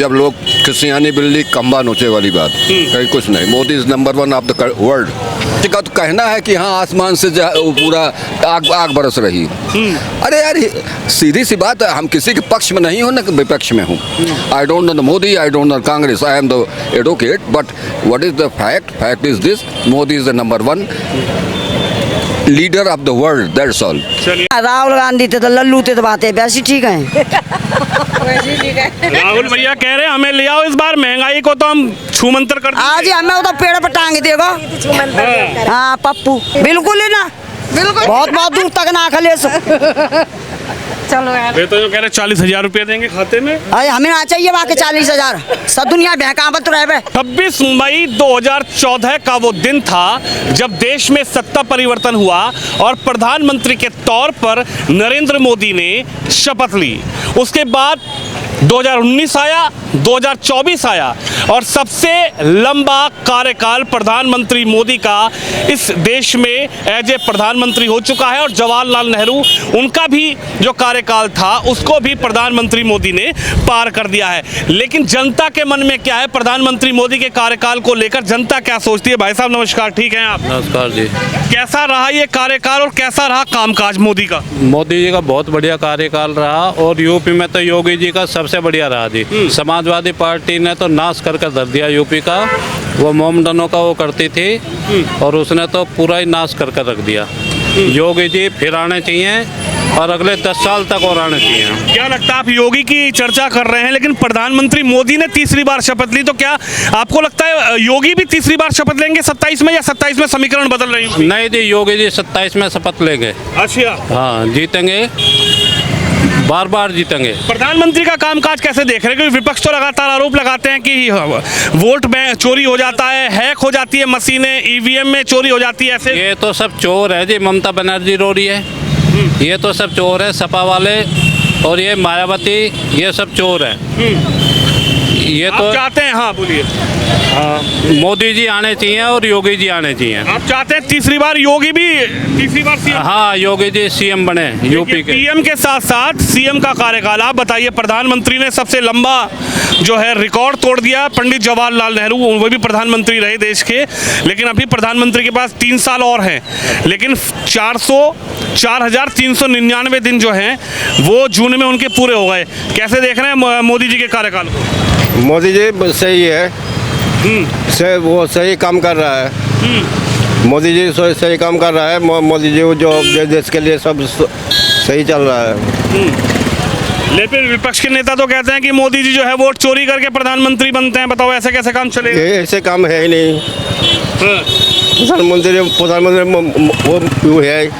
जब लोग क्रिश्चियानी बिल्ली कम्बा नोचे वाली बात, कहीं कुछ नहीं। Modi is number 1 of the world का तो कहना है कि हाँ आसमान से पूरा आग बरस रही। अरे यार सीधी सी बात है, हम किसी के पक्ष में नहीं हूँ ना विपक्ष में हूँ। I don't know the Modi, I don't know Congress, I am the advocate, but what is the fact is this, Modi is the number 1 leader of the world, that's all. Rahul Gandhi थे तो लल्लू थे तो बातें वैसी ठीक है। राहुल भैया कह रहे हैं हमें ले आओ इस बार, महंगाई को तो हम छूमंतर कर देंगे। आज ही हमें तो पेड़ पर टांग देगा। हाँ पप्पू बिल्कुल ही ना, बिल्कुल बहुत बहुत दूर तक ना खले चलो यार। वे तो जो कह रहे 40,000 रुपए देंगे खाते में। अरे हमें ना चाहिए बाकी 40,000, सब दुनिया बहकावत रहे। 26 मई 2014 का वो दिन था जब देश में सत्ता परिवर्तन हुआ और प्रधानमंत्री के तौर पर नरेंद्र मोदी ने शपथ ली। उसके बाद 2019 आया, 2024 आया और सबसे लंबा कार्यकाल प्रधानमंत्री मोदी का इस देश में एज ए प्रधानमंत्री हो चुका है। और जवाहरलाल नेहरू, उनका भी जो कार्यकाल था उसको भी प्रधानमंत्री मोदी ने पार कर दिया है। लेकिन जनता के मन में क्या है, प्रधानमंत्री मोदी के कार्यकाल को लेकर जनता क्या सोचती है? भाई साहब नमस्कार, ठीक हैं आप? नमस्कार जी। कैसा रहा ये कार्यकाल और कैसा रहा कामकाज मोदी का? मोदी जी का बहुत बढ़िया कार्यकाल रहा और यूपी में तो योगी जी का सबसे बढ़िया रहा जी। समाजवादी पार्टी ने तो नाश कर धर दिया यूपी का, वो मोमडनों का वो करती थी और उसने तो पूरा ही नाश कर रख दिया। योगी जी फिर आने चाहिए और अगले 10 साल तक और आने चाहिए। क्या लगता है, आप योगी की चर्चा कर रहे हैं लेकिन प्रधानमंत्री मोदी ने तीसरी बार शपथ ली, तो क्या आपको लगता है योगी भी तीसरी बार शपथ लेंगे 27 में, या 27 में समीकरण बदल रही है? नहीं जी, योगी जी 27 में शपथ लेंगे। अच्छा, हाँ जीतेंगे, बार बार जीतेंगे। प्रधानमंत्री का कामकाज कैसे देख रहे हैं? क्योंकि विपक्ष तो लगातार आरोप लगाते हैं कि वोट में चोरी हो जाता है, हैक हो जाती है मशीनें, ईवीएम में चोरी हो जाती है। ऐसे ये तो सब चोर है जी, ममता बनर्जी रो रही है, ये तो सब चोर है, सपा वाले और ये मायावती, ये सब चोर है। ये आप तो चाहते हैं, हाँ बोलिए। हाँ, मोदी जी आने चाहिए और योगी जी आने चाहिए। आप चाहते हैं तीसरी बार योगी भी तीसरी बार सीएम? हाँ, योगी जी सीएम बने यूपी के। पीएम के साथ साथ सीएम का कार्यकाल, आप बताइए। प्रधानमंत्री ने सबसे लंबा जो है रिकॉर्ड तोड़ दिया, पंडित जवाहरलाल नेहरू, वो भी प्रधानमंत्री रहे देश के, लेकिन अभी प्रधानमंत्री के पास 3 साल और हैं। लेकिन 4,399 दिन जो हैं वो जून में उनके पूरे हो गए। कैसे देख रहे हैं मोदी जी के कार्यकाल को? मोदी जी सही है, वो सही काम कर रहा है। मोदी जी सही काम कर रहा है। मोदी जी जो देश के लिए सब सही चल रहा है। लेकिन विपक्ष के नेता तो कहते हैं कि मोदी जी जो है वोट चोरी करके प्रधानमंत्री बनते हैं। बताओ ऐसे कैसे काम चलेगा? ऐसे काम है ही नहीं। प्रधानमंत्री वो है,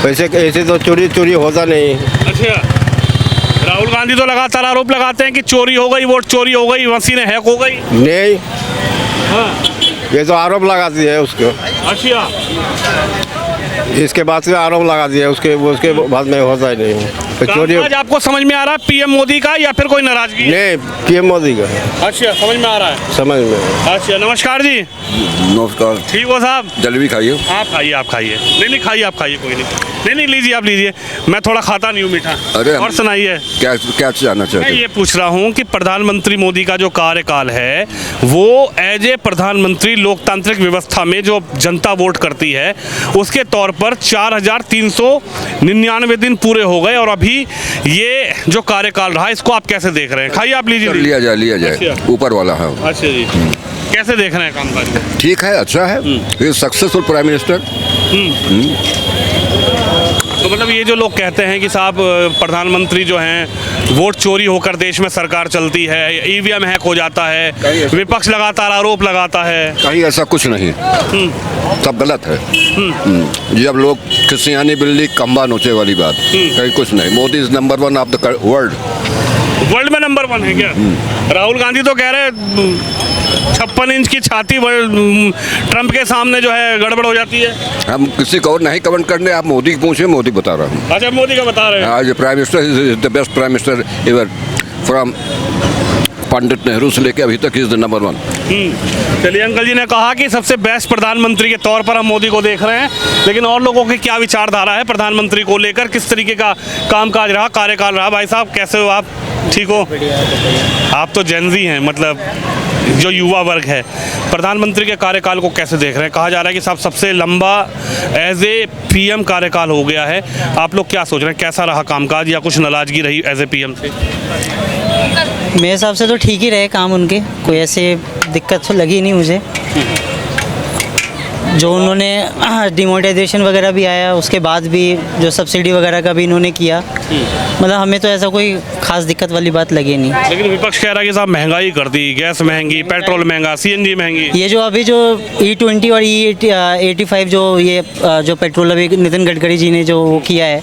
ऐसे तो चोरी होता नहीं। अच्छा, राहुल गांधी तो लगातार आरोप लगाते हैं कि चोरी हो गई, वोट चोरी हो गई, मशीनें हैक हो गई। नहीं, हाँ। ये तो आरोप लगा दिए है उसको। अच्छा, इसके बाद से आरोप लगा दिया, उसके बाद में होता ही नहीं। तो चोरी आज आपको समझ में आ रहा है पीएम मोदी का, या फिर कोई नाराजगी? नहीं, पीएम मोदी का। अच्छा, समझ में आ रहा है, समझ में। अच्छा, नमस्कार जी। नमस्कार। ठीक हो साहब? जलेबी खाइए। आप खाइए। नहीं खाइए, आप खाइए, कोई नहीं लीजिए, आप लीजिए। मैं थोड़ा खाता नहीं हूँ मीठा। अरे और सुनाइए, क्या जानना चाहते मैं हैं? ये पूछ रहा हूँ कि प्रधानमंत्री मोदी का जो कार्यकाल है वो एज ए प्रधानमंत्री लोकतांत्रिक व्यवस्था में जो जनता वोट करती है उसके तौर पर 4,399 दिन पूरे हो गए और अभी ये जो कार्यकाल रहा इसको आप कैसे देख रहे हैं? खाइए, आप लीजिए। लिया जाए, ऊपर वाला है। अच्छा जी, कैसे देख रहे हैं कामकाज? ठीक है, अच्छा है, सक्सेसफुल प्राइम मिनिस्टर। तो मतलब ये जो लोग कहते हैं कि साहब प्रधानमंत्री जो हैं वोट चोरी होकर देश में सरकार चलती है, ईवीएम हैक हो जाता है, विपक्ष लगातार आरोप लगाता है, कहीं ऐसा कुछ नहीं, सब गलत है। जब लोग क्रिश्चियानी बिल्ली कम्बा नोचे वाली बात, कहीं कुछ नहीं। Modi is number 1 of the world में नंबर 1 है क्या? राहुल गांधी तो कह रहे 56 इंच की छाती ट्रंप के सामने जो है गड़बड़ हो जाती है। हम किसी को और नहीं कमेंट करने, आप मोदी की पूछे, मोदी बता रहा हूँ। अच्छा, मोदी का बता रहे हैं। आज prime minister is the best prime minister ever, from Pandit Nehru से लेकर अभी तक इज द नंबर 1। चलिए, अंकल जी ने कहा कि सबसे बेस्ट प्रधानमंत्री के तौर पर हम मोदी को देख रहे हैं, लेकिन और लोगों की क्या विचारधारा है प्रधानमंत्री को लेकर, किस तरीके का कामकाज रहा, कार्यकाल रहा? भाई साहब कैसे हो आप? ठीक हो? आप तो जेनजी हैं, मतलब जो युवा वर्ग है, प्रधानमंत्री के कार्यकाल को कैसे देख रहे हैं? कहा जा रहा है कि साहब सबसे लंबा एज ए पीएम कार्यकाल हो गया है। आप लोग क्या सोच रहे हैं, कैसा रहा कामकाज या कुछ नाराजगी रही एज ए पीएम से? मेरे हिसाब से तो ठीक ही रहे काम उनके, कोई ऐसे दिक्कत तो लगी नहीं मुझे। जो उन्होंने डिमोनेटाइजेशन वगैरह भी आया, उसके बाद भी जो सब्सिडी वगैरह का भी इन्होंने किया, मतलब हमें तो ऐसा कोई खास दिक्कत वाली बात लगी नहीं। लेकिन विपक्ष कह रहा है कि साहब महंगाई कर दी, गैस महंगी, पेट्रोल महंगा, सीएनजी महंगी। ये जो अभी जो E20 और E85 जो ये जो पेट्रोल अभी नितिन गडकरी जी ने जो वो किया है,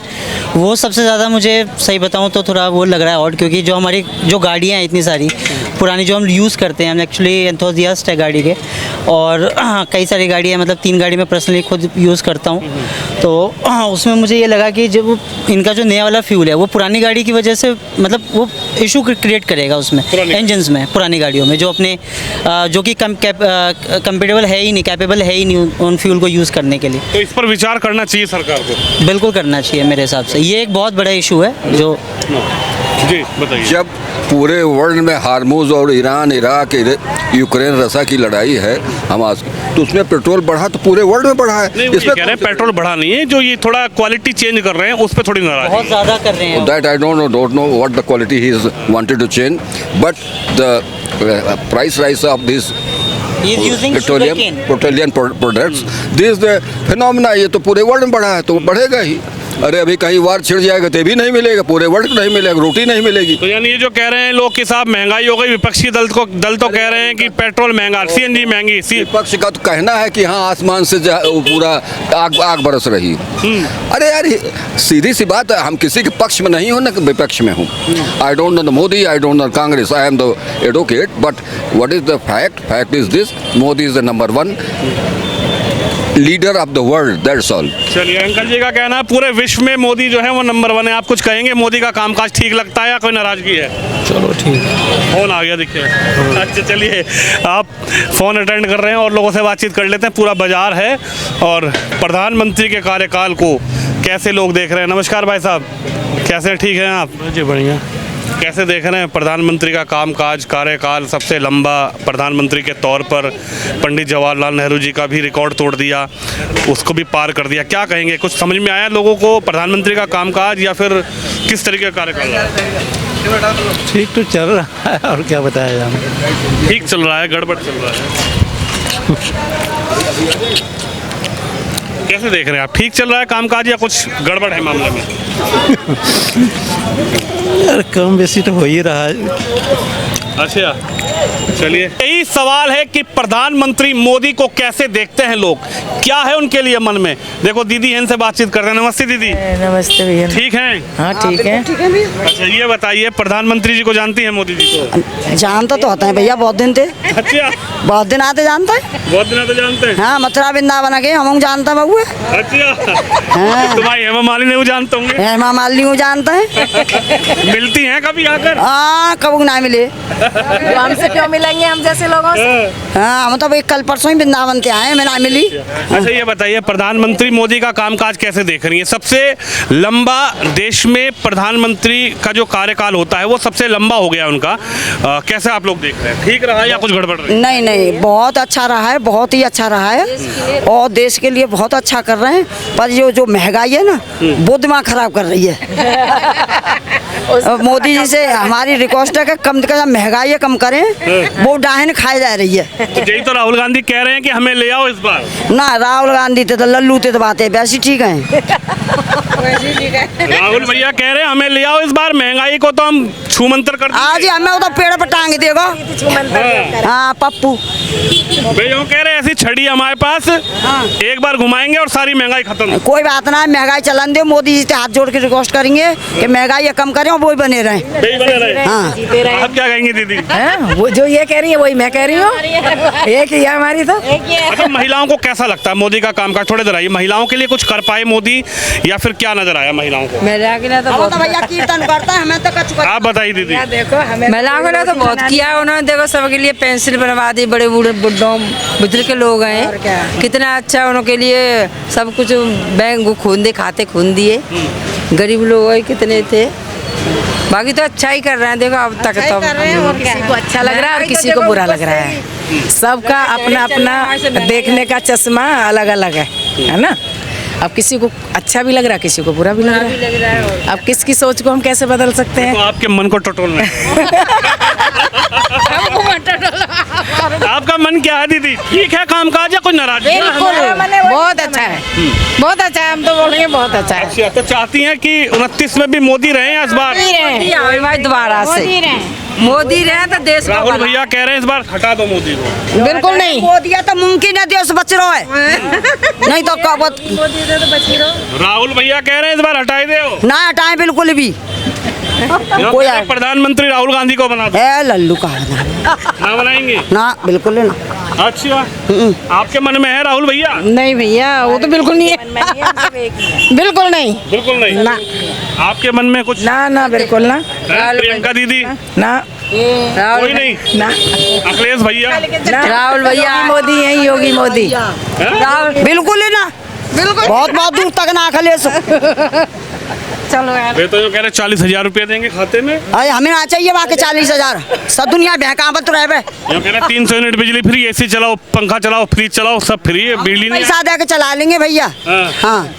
वो सबसे ज़्यादा मुझे सही बताऊँ तो थोड़ा वो लग रहा है और, क्योंकि जो हमारी जो गाड़ियाँ हैं इतनी सारी पुरानी जो हम यूज़ करते हैं, हम एक्चुअली एंथुसियास्ट है गाड़ी के, और कई सारी गाड़ियाँ, मतलब 3 गाड़ी मैं पर्सनली खुद यूज़ करता हूँ, तो उसमें मुझे ये लगा कि जब इनका जो नया वाला फ्यूल है वो पुरानी गाड़ी की वजह से मतलब वो इशू क्रिएट करेगा उसमें, इंजन्स में, पुरानी गाड़ियों में, जो अपने जो कि कंपेटेबल है ही नहीं, कैपेबल है ही नहीं उन फ्यूल को यूज़ करने के लिए। तो इस पर विचार करना चाहिए सरकार को। बिल्कुल करना चाहिए मेरे हिसाब से, ये एक बहुत बड़ा इशू है जो। जी बताइए। जब पूरे वर्ल्ड में हार्मूज और ईरान, इराक, यूक्रेन, रसिया की लड़ाई है हमास, तो उसमें पेट्रोल बढ़ा तो पूरे वर्ल्ड में बढ़ा है। नहीं, वो ये कह रहे हैं पेट्रोल बढ़ा नहीं है, जो ये थोड़ा क्वालिटी चेंज कर रहे हैं उस पर थोड़ी नाराज बहुत ज़्यादा कर रहे हैं। That I don't know what the quality he is wanted to change, but the price rise of this He is using petroleum products, this the phenomena, ये तो पूरे वर्ल्ड में बढ़ा है तो बढ़ेगा ही। अरे अभी कहीं वार छिड़ जाएगा तो भी नहीं मिलेगा, पूरे वर्ल्ड को नहीं मिलेगा, रोटी नहीं मिलेगी। तो यानी ये जो कह रहे हैं लोग कि साहब महंगाई हो गई, विपक्षी दल तो कह रहे हैं कि पेट्रोल महंगा, सीएनजी महंगी। विपक्ष का तो कहना है कि हाँ आसमान से वो पूरा आग बरस रही। अरे यार सीधी सी बात है, हम किसी के पक्ष में नहीं हूँ ना विपक्ष में हूँ। I don't know the Modi, I don't know Congress, I am the advocate, but what is the fact is this, Modi is the number 1 leader of the world, that's all. चलिए, अंकल जी का कहना है पूरे विश्व में मोदी जो है वो नंबर 1 है। आप कुछ कहेंगे, मोदी का कामकाज ठीक लगता है या कोई नाराजगी है? चलो ठीक है। फोन आ गया देखिए। अच्छा चलिए, आप फोन अटेंड कर रहे हैं और लोगों से बातचीत कर लेते हैं। पूरा बाजार है और प्रधानमंत्री के कार्यकाल को कैसे लोग देख रहे हैं। नमस्कार भाई साहब, कैसे, ठीक हैं आप? जी बढ़िया। कैसे देख रहे हैं प्रधानमंत्री का कामकाज, कार्यकाल सबसे लंबा प्रधानमंत्री के तौर पर? पंडित जवाहरलाल नेहरू जी का भी रिकॉर्ड तोड़ दिया, उसको भी पार कर दिया। क्या कहेंगे, कुछ समझ में आया लोगों को प्रधानमंत्री का कामकाज या फिर किस तरीके का कार्यकाल रहा? ठीक तो चल रहा है और क्या बताया जाए। ठीक चल रहा है, गड़बड़ चल रहा है? कैसे देख रहे हैं आप, ठीक चल रहा है कामकाज या कुछ गड़बड़ है मामले में? यार कम बेसी तो हो ही रहा है। अच्छा चलिए, यही सवाल है कि प्रधानमंत्री मोदी को कैसे देखते हैं लोग, क्या है उनके लिए मन में। देखो दीदी हैं, इनसे बातचीत करते हैं। नमस्ते दीदी। नमस्ते भैया। ठीक हैं? हाँ ठीक है। अच्छा ये बताइए, प्रधानमंत्री जी को जानती हैं, मोदी जी को? जानता तो होता है भैया, बहुत दिन थे, अच्छा बहुत दिन आते जानता है। बहुत दिन तो जानते हैं। हाँ, मथुरा वृंदावन के हम जानता है बबुआ। अच्छा तुम्हारी हेमा मालिनी नहीं जानते होंगे? हेमा मालिनी को जानता है। मिलती हैं कभी आकर? हाँ, कब ना मिले। हमसे क्यों मिलेंगे हम जैसे लोगों से? हाँ, हम तो भाई कल परसों ही वृंदावन से आए, मैं ना मिली। अच्छा ये बताइए, प्रधानमंत्री मोदी का कामकाज कैसे देख रही है? सबसे लंबा देश में प्रधानमंत्री का जो कार्यकाल होता है वो सबसे लंबा हो गया उनका, कैसे आप लोग देख रहे हैं? ठीक रहा है या कुछ गड़बड़ रही? नहीं नहीं, बहुत अच्छा रहा है, बहुत ही अच्छा रहा है और देश के लिए बहुत अच्छा कर रहे हैं। पर जो महंगाई है ना, वो दिमाग खराब कर रही है। मोदी जी से हमारी रिक्वेस्ट है कि कम से कम महंगाई कम करें, वो डाहन खाई जा रही है। तो यही तो राहुल गांधी कह रहे हैं कि हमें ले आओ इस बार। ना राहुल गांधी थे तो लल्लू थे तो बातें वैसी ठीक है। राहुल भैया कह रहे हैं हमें ले आओ इस बार, महंगाई को तो हम छूमंतर कर आज ही हमें तो पेड़ पर टांग देगा। हाँ पप्पू भैया कह रहे हैं ऐसी छड़ी हमारे पास, एक बार घुमाएंगे और सारी महंगाई खत्म। कोई बात ना, महंगाई चलन दे, मोदी जी से हाथ जोड़ के रिक्वेस्ट करेंगे कि महंगाई कम करें और वही बने रहे। हाँ, आप क्या कहेंगे दीदी? वो जो ये कह रही है वही मैं कह रही हूँ, एक ही है हमारी। तो अच्छा महिलाओं को कैसा लगता है मोदी का कामकाज? थोड़े देर आइए, महिलाओं के लिए कुछ कर पाए मोदी या फिर क्या नजर आया महिलाओं को? महिला के लिए तो तो भैया कीर्तन करता है, हमें तो कछु आप बताइए दीदी। देखो महिलाओं के लिए तो बहुत किया है उन्होंने। देखो सबके लिए पेंसिल बनवा दी, बड़े बूढ़े बुढ़ों बुजुर्ग के लोग हैं, कितना अच्छा उनके लिए सब कुछ। बैंक खून दे, खाते खून दिए, गरीब लोग कितने थे। बाकी तो अच्छा ही कर रहे हैं, देखो अब तक तो किसी को अच्छा लग रहा है और किसी को बुरा लग रहा है। सबका अपना अपना देखने का चश्मा अलग अलग है ना। अब किसी को अच्छा भी लग रहा है, किसी को बुरा भी लग रहा है। अब किसकी सोच को हम कैसे बदल सकते हैं? तो आपके मन को टटोलना है। आपका मन क्या है दीदी? ठीक है कामकाज या कोई नाराजगी? बिल्कुल बहुत अच्छा है, बहुत अच्छा है। हम तो बोलेंगे बहुत अच्छा है। अच्छा, तो चाहती हैं कि 29 में भी मोदी रहे इस बार? भाई दोबारा से मोदी रहे तो देश राहुल भैया कह रहे हैं इस बार हटा दो मोदी को। बिल्कुल नहीं, मोदी है तो मुमकिन है देश बच रहा है। नहीं तो कब राहुल भैया कह रहे हैं इस बार हटाई दो ना हटाएं बिल्कुल भी। कोई प्रधानमंत्री राहुल गांधी को बना दो। ए लल्लू का ना बनाएंगे? ना बिल्कुल ना। अच्छा, आपके मन में है राहुल भैया? नहीं भैया वो तो बिल्कुल नहीं है। बिल्कुल नहीं, बिल्कुल नहीं ना। आपके मन में कुछ? ना ना बिल्कुल ना। प्रियंका दीदी? ना कोई नहीं ना। अखिलेश भैया? राहुल भैया मोदी है, योगी मोदी। बिल्कुल ही ना, बिल्कुल बहुत बहुत दूर तक ना अखिलेश। चलो यार, वे तो जो कह रहे 40,000 रुपया देंगे खाते में। अरे हमें ना चाहिए बाकी 40,000। सब दुनिया बहकावत रहे बे। जो कह रहे 300 यूनिट बिजली फ्री, एसी चलाओ, पंखा चलाओ, फ्रिज चलाओ, सब फ्री है, बिजली नहीं। पैसा दे के चला लेंगे भैया। हाँ। हाँ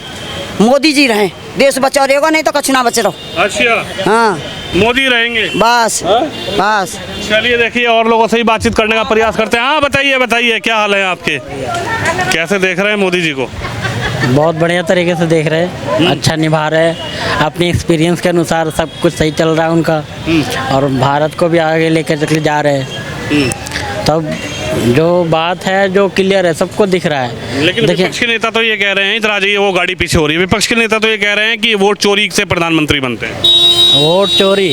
मोदी जी रहे, देश बचा रहेगा, नहीं तो कछु ना बच रहो। अच्छा, हाँ मोदी रहेंगे बस बस। चलिए देखिए और लोगों से ही बातचीत करने का प्रयास करते हैं। हाँ बताइए बताइए, क्या हाल है आपके? कैसे देख रहे हैं मोदी जी को? बहुत बढ़िया तरीके से देख रहे हैं, अच्छा निभा रहे हैं, अपने एक्सपीरियंस के अनुसार सब कुछ सही चल रहा है उनका, और भारत को भी आगे लेकर चले जा रहे हैं। तब जो बात है जो क्लियर है, सबको दिख रहा है। लेकिन विपक्ष के नेता तो ये कह रहे हैं, इधर आ जाइए, वो गाड़ी पीछे हो रही है। विपक्ष के नेता तो ये कह रहे हैं कि वोट चोरी से प्रधानमंत्री बनते हैं। वोट चोरी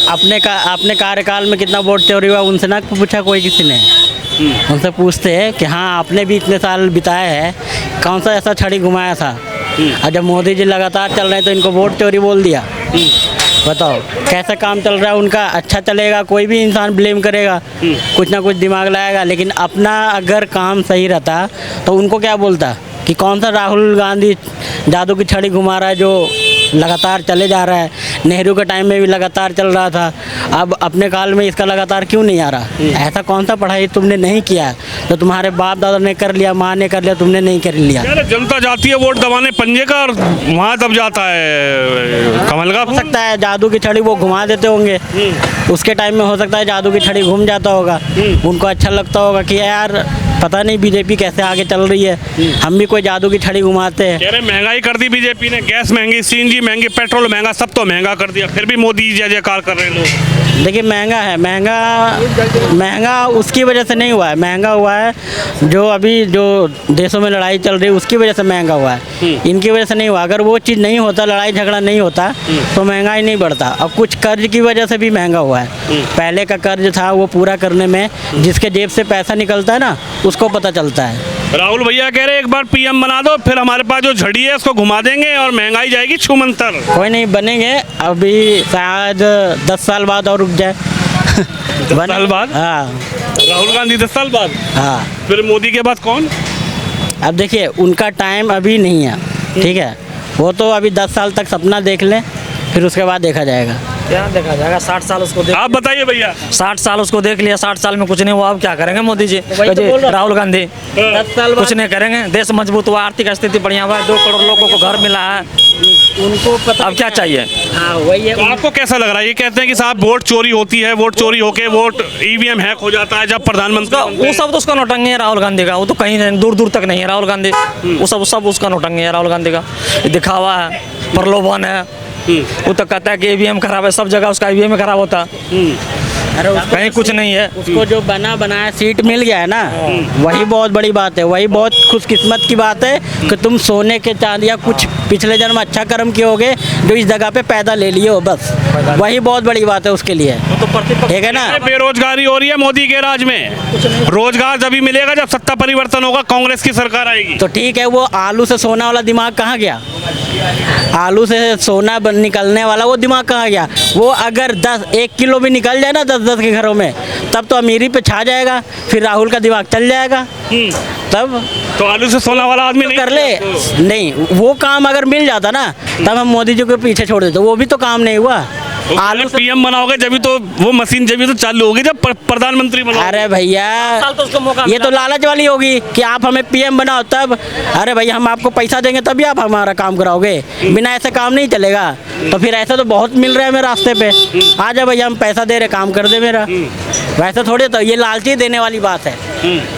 अपने कार्यकाल में कितना वोट चोरी हुआ उनसे ना पूछा कोई किसी ने। उनसे पूछते हैं कि हाँ आपने भी इतने साल बिताए हैं, कौन सा ऐसा छड़ी घुमाया था? और जब मोदी जी लगातार चल रहे हैं तो इनको वोट चोरी बोल दिया। बताओ कैसा काम चल रहा है उनका? अच्छा चलेगा, कोई भी इंसान ब्लेम करेगा, कुछ ना कुछ दिमाग लाएगा, लेकिन अपना अगर काम सही रहता तो उनको क्या बोलता कि कौन सा राहुल गांधी जादू की छड़ी घुमा रहा है जो लगातार चले जा रहा है। नेहरू के टाइम में भी लगातार चल रहा था, अब अपने काल में इसका लगातार क्यों नहीं आ रहा? ऐसा कौन सा पढ़ाई तुमने नहीं किया तो तुम्हारे बाप दादा ने कर लिया, माँ ने कर लिया, तुमने नहीं कर लिया? जनता जाती है वोट दबाने पंजे का, और वहाँ दब जाता है कमल का। हो सकता है जादू की छड़ी वो घुमा देते होंगे, उसके टाइम में हो सकता है जादू की छड़ी घूम जाता होगा, उनको अच्छा लगता होगा कि यार पता नहीं बीजेपी कैसे आगे चल रही है, हम भी कोई जादू की छड़ी घुमाते हैं। कह रहे महंगाई कर दी बीजेपी ने, गैस महंगी, सीएनजी महंगी, पेट्रोल महंगा, सब तो महंगा कर दिया, फिर भी मोदी जय जयकार कर रहे हैं लोग। देखिए महंगा है, महंगा उसकी वजह से नहीं हुआ है, महंगा हुआ है जो अभी जो देशों में लड़ाई चल रही है उसकी वजह से महंगा हुआ है, इनकी वजह से नहीं हुआ। अगर वो चीज़ नहीं होता, लड़ाई झगड़ा नहीं होता तो महंगाई नहीं बढ़ता। अब कुछ कर्ज की वजह से भी महंगा हुआ है, पहले का कर्ज था वो पूरा करने में जिसके जेब से पैसा निकलता है ना उसको पता चलता है। राहुल भैया कह रहे एक बार पीएम बना दो, फिर हमारे पास जो झड़ी है उसको घुमा देंगे और महंगाई जाएगी छूमंतर। कोई नहीं बनेंगे, अभी शायद 10 साल बाद और रुक जाए। 10 साल बाद? हाँ राहुल गांधी 10 साल बाद? हाँ। फिर मोदी के बाद कौन? अब देखिए उनका टाइम अभी नहीं है, ठीक है, वो तो अभी 10 साल तक सपना देख लें, फिर उसके बाद देखा जाएगा। क्या देखा जाएगा? 60 साल उसको देख, आप बताइए भैया। 60 साल उसको देख लिया, 60 साल में कुछ नहीं हुआ, अब क्या करेंगे मोदी जी? राहुल गांधी 10 साल कुछ नहीं करेंगे, देश मजबूत हुआ, आर्थिक स्थिति बढ़िया हुआ, 2 करोड़ लोगों को घर मिला है, उनको पता अब क्या चाहिए? हाँ वही है। तो आपको कैसा लग रहा है? ये कहते हैं कि साहब वोट चोरी होती है, वोट चोरी होके वोट ईवीएम हैक हो जाता है जब प्रधानमंत्री बनते वो हैं। सब तो उसका नौटंगी है राहुल गांधी का, वो तो कहीं दूर दूर तक नहीं है राहुल गांधी, वो सब उसका नौटंगी है राहुल गांधी का, दिखावा है, प्रलोभन है। वो तो कहता है कि ईवीएम खराब है, सब जगह उसका ईवीएम खराब होता, अरे कहीं कुछ नहीं है। उसको जो बना बनाया सीट मिल गया है ना, वही बहुत बड़ी बात है, वही बहुत खुशकिस्मत की बात है कि तुम सोने के चांदी या कुछ पिछले जन्म अच्छा कर्म किए होगे जो इस जगह पे पैदा ले लिए हो, बस वही बहुत बड़ी बात है उसके लिए, ठीक है ना। बेरोजगारी हो रही है मोदी के राज में, रोजगार जब मिलेगा जब सत्ता परिवर्तन होगा, कांग्रेस की सरकार आएगी। तो ठीक है, वो आलू से सोना वाला दिमाग कहाँ गया? आलू से सोना निकलने वाला वो दिमाग कहाँ गया? वो अगर 1 किलो भी निकल जाए ना 10-10 के घरों में, तब तो अमीरी पे छा जाएगा, फिर राहुल का दिमाग चल जाएगा। तब तो आलू से सोना वाला आदमी नहीं कर ले, नहीं वो काम अगर मिल जाता ना तब हम मोदी जी को पीछे छोड़ देते, वो भी तो काम नहीं हुआ। आलू पीएम बनाओगे जब तो वो मशीन जब तो चालू होगी जब प्रधानमंत्री बनाओगे। अरे भैया ये तो लालच वाली होगी कि आप हमें पीएम बनाओ तब। अरे भैया हम आपको पैसा देंगे तभी आप हमारा काम कराओगे, बिना ऐसे काम नहीं चलेगा। तो फिर ऐसा तो बहुत मिल रहा है मेरे रास्ते पे, आ जा भैया हम पैसा दे रहे काम कर दे मेरा। वैसे थोड़ी तो ये लालची देने वाली बात है,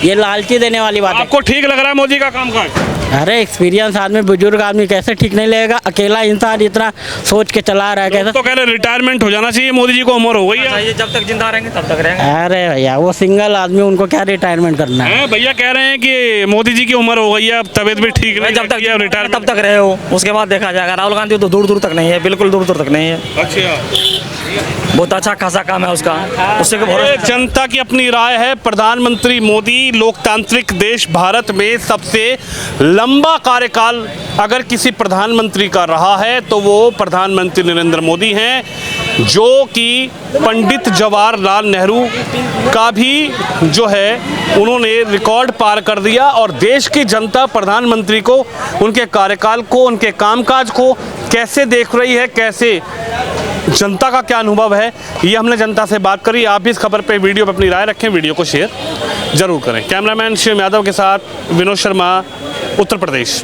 ये लालची देने वाली बात है। आपको ठीक लग रहा है मोदी का कामकाज? अरे एक्सपीरियंस आदमी, बुजुर्ग आदमी कैसे ठीक नहीं लगेगा? अकेला इंसान इतना सोच के चला रहा है कैसे? तो कह रहे रिटायरमेंट हो जाना चाहिए, मोदी जी को उम्र हो गई है। जब तक जिंदा रहेंगे तब तक रहेंगे। अरे भैया वो सिंगल आदमी, उनको क्या रिटायरमेंट करना है? भैया कह रहे हैं कि मोदी जी की उम्र हो गई है, अब तबीयत भी ठीक नहीं, जब तक रिटायर तब तक रहे हो उसके बाद देखा जाएगा। राहुल गांधी तो दूर दूर तक नहीं है, बिल्कुल दूर दूर तक नहीं है। अच्छा, बहुत अच्छा खासा काम है उसका, उससे जनता की अपनी राय है। प्रधानमंत्री मोदी लोकतांत्रिक देश भारत में सबसे लंबा कार्यकाल अगर किसी प्रधानमंत्री का रहा है तो वो प्रधानमंत्री नरेंद्र मोदी हैं, जो कि पंडित जवाहरलाल नेहरू का भी जो है उन्होंने रिकॉर्ड पार कर दिया। और देश की जनता प्रधानमंत्री को, उनके कार्यकाल को, उनके कामकाज को कैसे देख रही है, कैसे जनता का क्या अनुभव है, ये हमने जनता से बात करी। आप भी इस खबर पे वीडियो पे अपनी राय रखें, वीडियो को शेयर जरूर करें। कैमरामैन शिव यादव के साथ विनोद शर्मा, उत्तर प्रदेश।